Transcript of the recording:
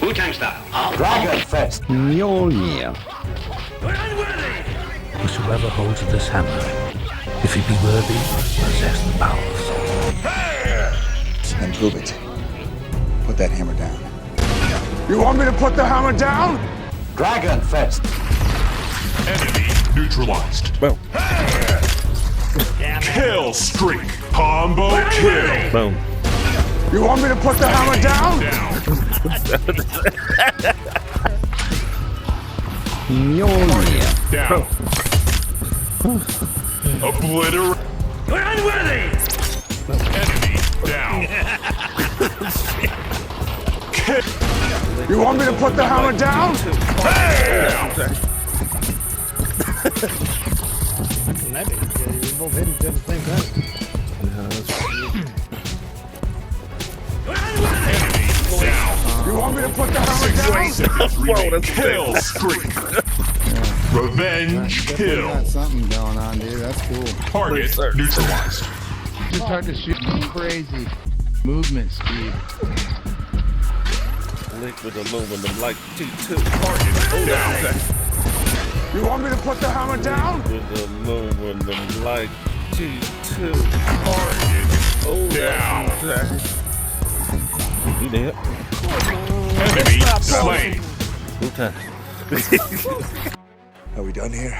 Wu Tang style. Dragon Fist. Mjolnir. Whosoever holds this hammer, if he be worthy, possess the power of Thor. Then prove it. Put that hammer down. You want me to put the hammer down? Dragon Fist. Enemy neutralized. Boom. Kill streak. Combo kill. Boom. You want me to put the hammer down? Mjolnir. Down. Obliterate. Enemy down. Kill. You want me to put the hammer down? You want me to put the hammer down? Whoa, that's kill streak. Revenge kill. Got something going on, dude. That's cool. Target neutralized. Just hard to shoot. Crazy movement speed. Liquid aluminum like T2. Target down. You want me to put the hammer down? Liquid aluminum like T2. Target down. You dead? Enemy slain. Wu Tang. Are we done here?